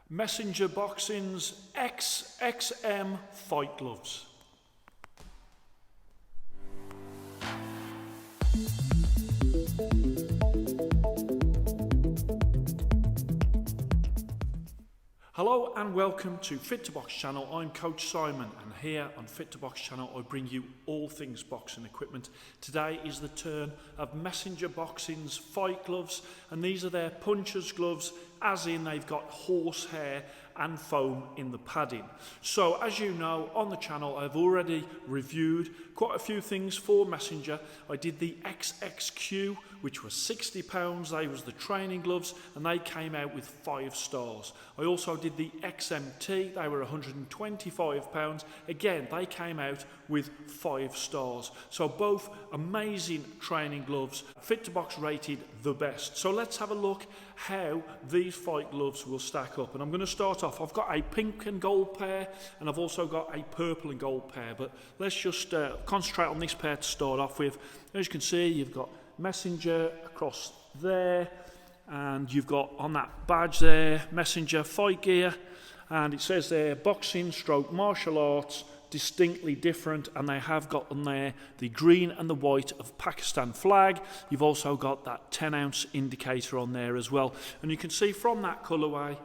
Messenger Boxing's XXM fight gloves. Hello and welcome to Fit to Box channel. I'm Coach Simon, and here on Fit to Box channel I bring you all things boxing equipment. Today is the turn of Messenger Boxing's fight gloves, and these are their puncher's gloves, as in they've got horsehair and foam in the padding. So as you know, on the channel I've already reviewed quite a few things for Messenger. I did the XXQ, which was £60. They was the training gloves, and they came out with 5 stars. I also did the XMT. They were £125. Again, they came out with 5 stars. So both amazing training gloves, Fit to Box rated the best. So let's have a look how these fight gloves will stack up. And I'm going to start off. I've got a pink and gold pair, and I've also got a purple and gold pair. But let's just concentrate on this pair to start off with. As you can see, you've got Messenger across there, and you've got on that badge there Messenger fight gear, and it says there boxing stroke martial arts, distinctly different, and they have got on there the green and the white of Pakistan flag. You've also got that 10-ounce indicator on there as well, and you can see from that colourway,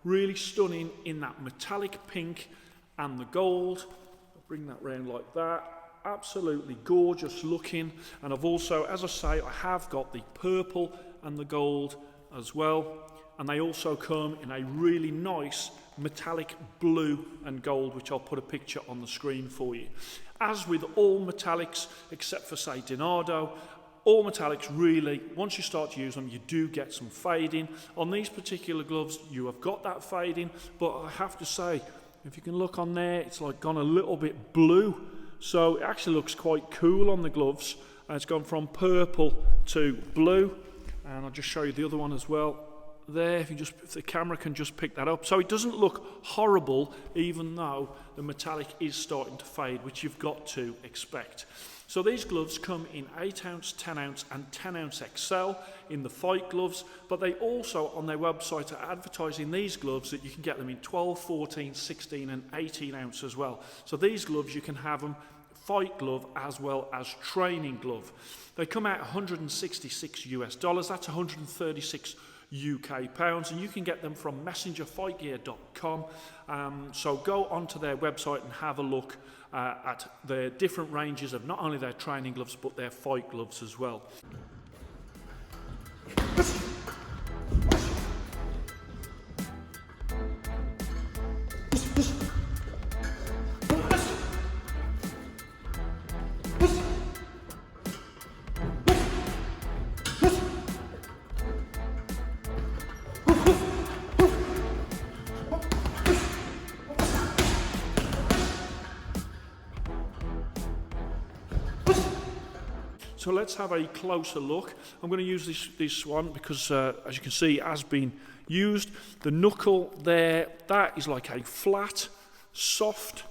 really stunning in that metallic pink and the gold. I'll bring that round like that. Absolutely gorgeous looking. And I've also, as I say, I have got the purple and the gold as well, and they also come in a really nice metallic blue and gold, which I'll put a picture on the screen for you. As with all metallics except for say Dinardo, all metallics really, once you start to use them, you do get some fading. On these particular gloves you have got that fading, but I have to say, if you can look on there, it's like gone a little bit blue. So it actually looks quite cool on the gloves. It's gone from purple to blue, and I'll just show you the other one as well there, if the camera can just pick that up. So it doesn't look horrible, even though the metallic is starting to fade, which you've got to expect. So these gloves come in 8-ounce, 10-ounce and 10-ounce XL in the fight gloves, but they also on their website are advertising these gloves that you can get them in 12, 14, 16 and 18 ounce as well. So these gloves, you can have them fight glove as well as training glove. They come out $166 US, that's 136 UK pounds, and you can get them from messengerfightgear.com. So go onto their website and have a look at their different ranges of not only their training gloves but their fight gloves as well. So let's have a closer look. I'm going to use this one because, as you can see, it has been used. The knuckle there, that is like a flat, soft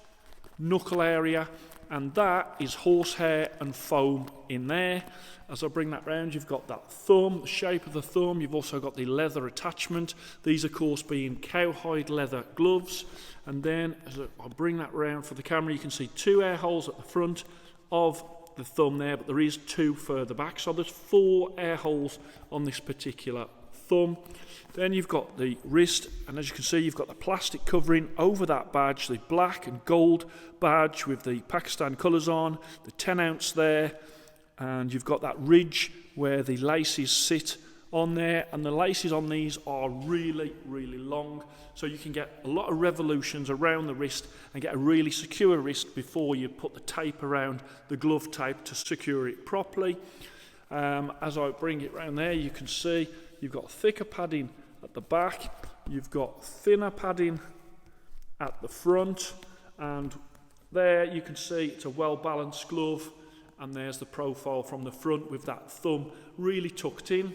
knuckle area, and that is horsehair and foam in there. As I bring that round, you've got that thumb, the shape of the thumb. You've also got the leather attachment. These, of course, being cowhide leather gloves. And then, as I bring that round for the camera, you can see 2 air holes at the front of the thumb there, but there is 2 further back, so there's 4 air holes on this particular thumb. Then you've got the wrist, and as you can see, you've got the plastic covering over that badge, the black and gold badge with the Pakistan colours on, the 10-ounce there, and you've got that ridge where the laces sit on there, and the laces on these are really, really long, so you can get a lot of revolutions around the wrist and get a really secure wrist before you put the tape around the glove tape to secure it properly. As I bring it around there, you can see you've got thicker padding at the back, you've got thinner padding at the front, and there you can see it's a well-balanced glove, and there's the profile from the front with that thumb really tucked in.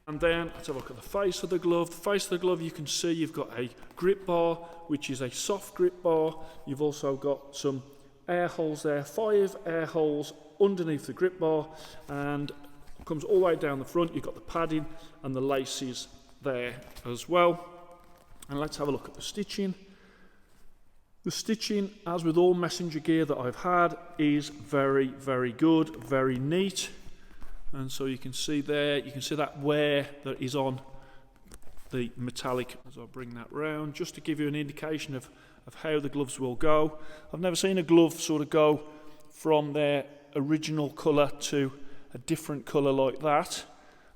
And then let's have a look at the face of the glove. The face of the glove, you can see you've got a grip bar, which is a soft grip bar. You've also got some air holes there, 5 air holes underneath the grip bar, and comes all the way down the front. You've got the padding and the laces there as well. And let's have a look at the stitching. The stitching, as with all messenger gear that I've had, is very, very good, very neat. And so you can see there, you can see that wear that is on the metallic as I bring that round, just to give you an indication of how the gloves will go. I've never seen a glove sort of go from their original colour to a different colour like that.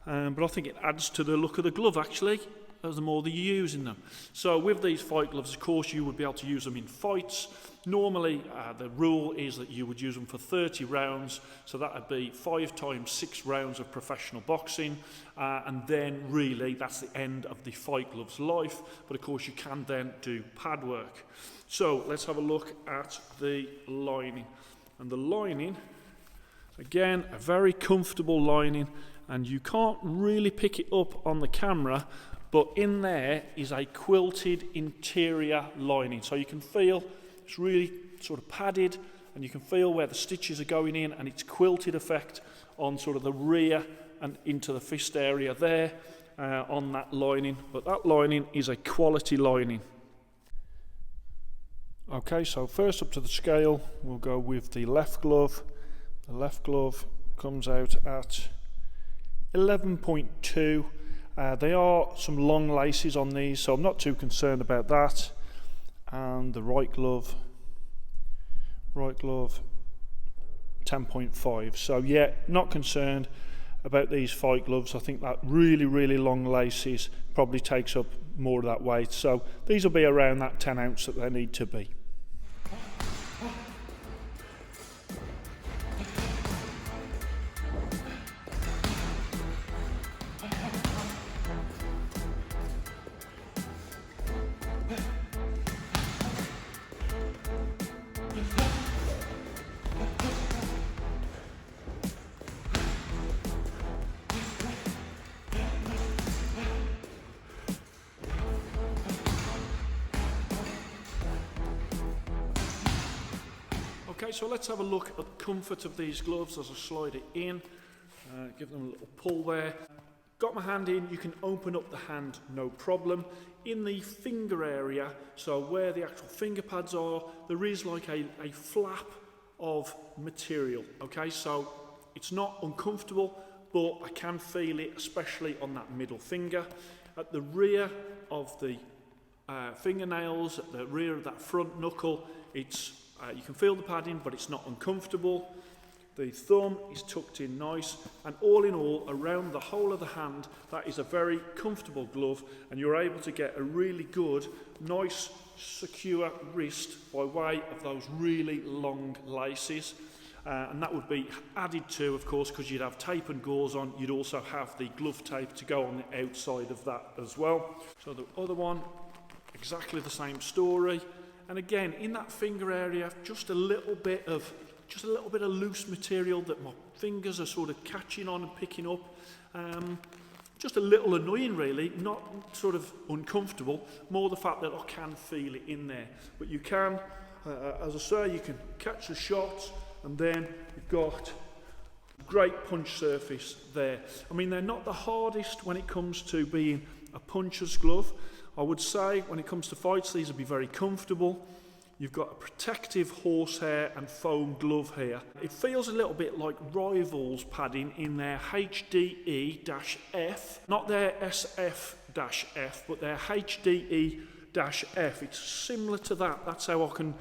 But I think it adds to the look of the glove actually, as the more that you're using them. So with these fight gloves, of course, you would be able to use them in fights. Normally, the rule is that you would use them for 30 rounds, so that would be 5 times 6 rounds of professional boxing, and then really that's the end of the fight gloves life, but of course you can then do pad work. So let's have a look at the lining. And the lining, again, a very comfortable lining, and you can't really pick it up on the camera, but in there is a quilted interior lining. So you can feel it's really sort of padded, and you can feel where the stitches are going in, and it's quilted effect on sort of the rear and into the fist area there on that lining. But that lining is a quality lining. Okay, so first up to the scale, we'll go with the left glove. The left glove comes out at 11.2. There are some long laces on these, so I'm not too concerned about that. And the right glove 10.5. So yeah, not concerned about these fight gloves. I think that really, really long laces probably takes up more of that weight. So these will be around that 10 ounce that they need to be. Okay, so let's have a look at the comfort of these gloves as I slide it in. Give them a little pull there. Got my hand in, you can open up the hand, no problem. In the finger area, so where the actual finger pads are, there is like a flap of material. Okay, so it's not uncomfortable, but I can feel it, especially on that middle finger. At the rear of the fingernails, at the rear of that front knuckle, it's you can feel the padding, but it's not uncomfortable. The thumb is tucked in nice, and all in all, around the whole of the hand, that is a very comfortable glove, and you're able to get a really good, nice, secure wrist by way of those really long laces. And that would be added to, of course, because you'd have tape and gauze on, you'd also have the glove tape to go on the outside of that as well. So the other one, exactly the same story. And again, in that finger area, just a little bit of loose material that my fingers are sort of catching on and picking up. Just a little annoying really, not sort of uncomfortable, more the fact that I can feel it in there. But you can, as I say, you can catch the shots, and then you've got great punch surface there. I mean, they're not the hardest when it comes to being a puncher's glove. I would say when it comes to fights, these will be very comfortable. You've got a protective horsehair and foam glove here. It feels a little bit like Rivals padding in their HDE-F, not their SF-F, but their HDE-F. It's similar to that. That's how I can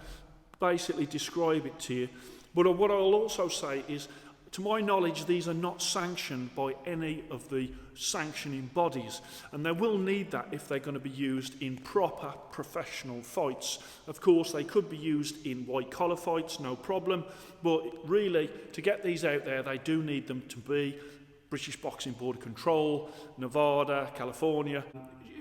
basically describe it to you. But what I'll also say is, to my knowledge, these are not sanctioned by any of the sanctioning bodies, and they will need that if they're going to be used in proper professional fights. Of course, they could be used in white-collar fights, no problem, but really, to get these out there, they do need them to be British Boxing Board of Control, Nevada, California,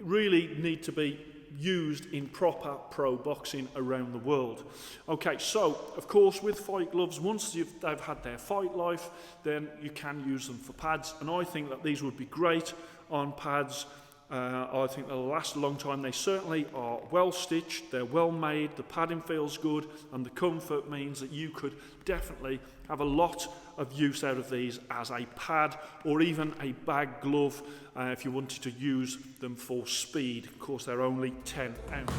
really need to be used in proper pro boxing around the world. Okay, so of course with fight gloves, once they've had their fight life, then you can use them for pads, and I think that these would be great on pads I think they'll last a long time. They certainly are well stitched, they're well made, the padding feels good, and the comfort means that you could definitely have a lot of use out of these as a pad or even a bag glove if you wanted to use them for speed. Of course, they're only 10 ounce.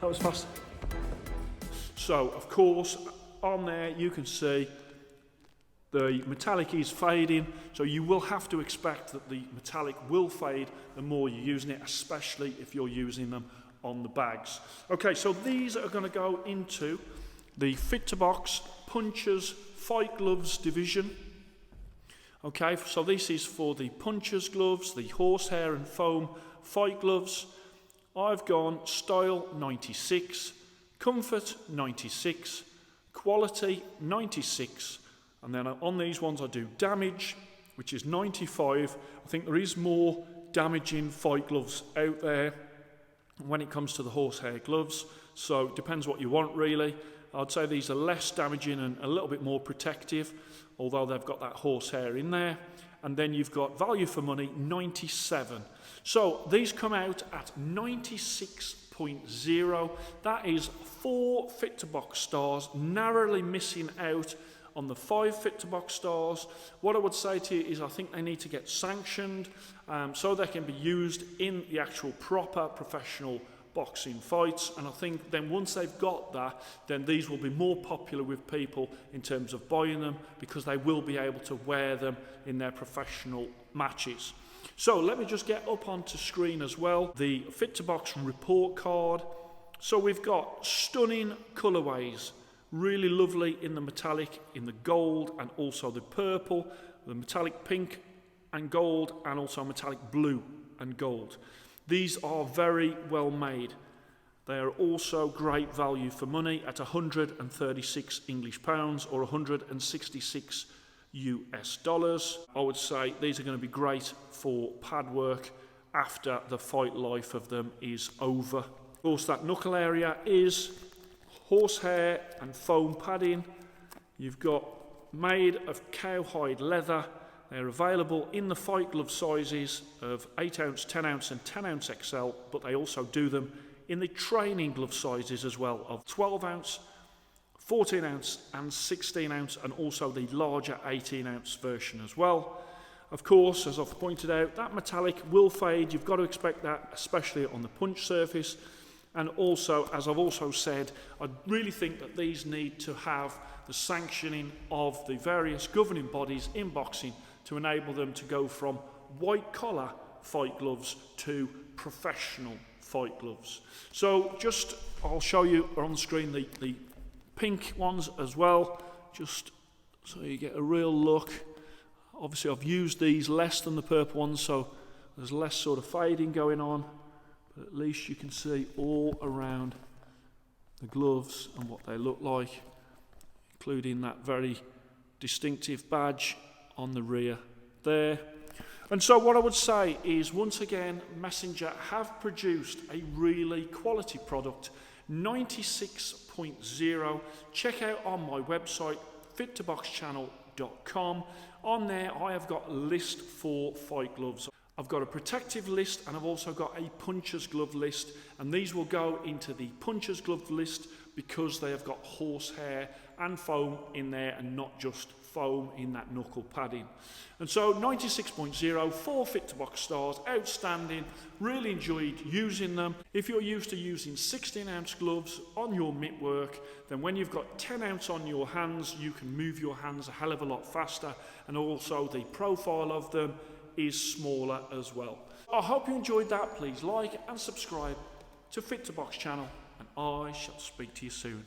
That was fast. So, of course, on there you can see the metallic is fading, so you will have to expect that the metallic will fade the more you're using it, especially if you're using them on the bags. Okay, so these are going to go into the Fit2Box Punchers Fight Gloves division. Okay, so this is for the punchers gloves, the horsehair and foam fight gloves. I've gone style 96, comfort 96, quality 96, and then on these ones I do damage, which is 95. I think there is more damaging fight gloves out there when it comes to the horsehair gloves, so it depends what you want really. I'd say these are less damaging and a little bit more protective, although they've got that horsehair in there. And then you've got value for money 97. So these come out at 96.0. That is 4 Fit2Box stars, narrowly missing out on the 5 Fit2Box stars. What I would say to you is I think they need to get sanctioned so they can be used in the actual proper professional boxing fights, and I think then once they've got that, then these will be more popular with people in terms of buying them, because they will be able to wear them in their professional matches. So let me just get up onto screen as well the Fit2Box report card. So we've got stunning colourways, really lovely in the metallic, in the gold, and also the purple, the metallic pink and gold, and also metallic blue and gold. These are very well made. They are also great value for money at 136 English pounds or 166 US dollars. I would say these are going to be great for pad work after the fight life of them is over. Of course, that knuckle area is horsehair and foam padding. You've got made of cowhide leather. They're available in the fight glove sizes of 8 ounce, 10 ounce and 10 ounce XL, but they also do them in the training glove sizes as well of 12 ounce, 14 ounce and 16 ounce, and also the larger 18 ounce version as well. Of course, as I've pointed out, that metallic will fade. You've got to expect that, especially on the punch surface. And also, as I've also said, I really think that these need to have the sanctioning of the various governing bodies in boxing to enable them to go from white collar fight gloves to professional fight gloves. So just, I'll show you on the screen the pink ones as well, just so you get a real look. Obviously I've used these less than the purple ones, so there's less sort of fading going on, but at least you can see all around the gloves and what they look like, including that very distinctive badge on the rear there. And so what I would say is, once again, Messenger have produced a really quality product, 96.0. Check out on my website, fit2boxchannel.com. On there, I have got a list for fight gloves. I've got a protective list and I've also got a puncher's glove list, and these will go into the puncher's glove list because they have got horsehair and foam in there and not just foam in that knuckle padding. And so 96.0, 4 Fit2Box stars, outstanding, really enjoyed using them. If you're used to using 16 ounce gloves on your mitt work, then when you've got 10 ounce on your hands, you can move your hands a hell of a lot faster, and also the profile of them is smaller as well. I hope you enjoyed that. Please like and subscribe to Fit2Box channel, and I shall speak to you soon.